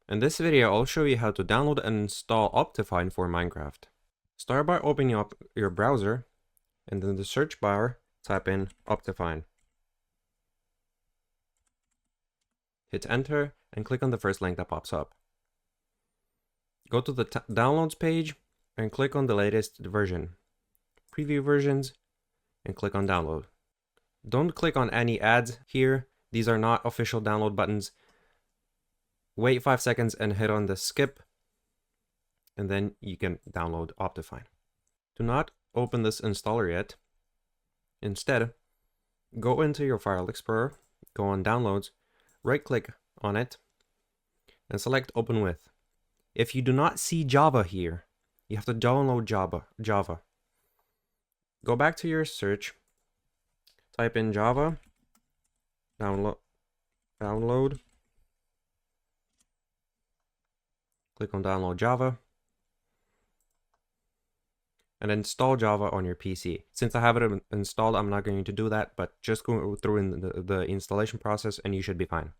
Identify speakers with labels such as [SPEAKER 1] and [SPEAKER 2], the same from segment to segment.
[SPEAKER 1] In this video, I'll show you how to download and install Optifine for Minecraft. Start by opening up your browser, and in the search bar, type in Optifine. Hit enter and click on the first link that pops up. Go to the downloads page and click on the latest version. Preview versions and click on download. Don't click on any ads here. These are not official download buttons. Wait 5 seconds and hit on the skip, and then you can download Optifine. Do not open this installer yet. Instead, go into your file explorer, go on downloads, right click on it, and select open with. If you do not see Java here, you have to download Java. Go back to your search, type in Java, download, click on download Java, and install Java on your PC. Since I have it installed, I'm not going to do that, but just go through in the installation process and you should be fine.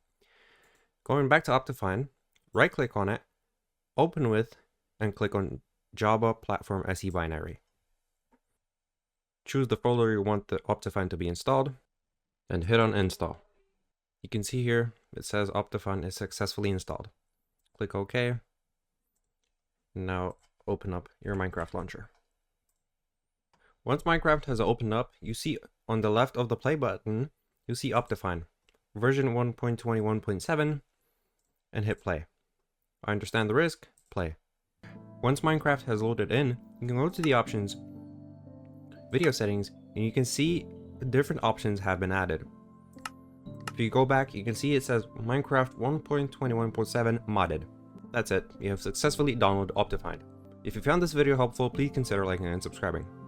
[SPEAKER 1] Going back to Optifine, right click on it, open with, and click on Java Platform SE binary. Choose the folder you want the Optifine to be installed, and hit on install. You can see here, it says Optifine is successfully installed. Click OK. Now open up your Minecraft launcher. Once Minecraft has opened up, you see on the left of the play button, you see Optifine, version 1.21.7, and hit play. I understand the risk, play. Once Minecraft has loaded in, you can go to the options, video settings, and you can see different options have been added. If you go back, you can see it says Minecraft 1.21.7 modded. That's it, you have successfully downloaded Optifine. If you found this video helpful, please consider liking and subscribing.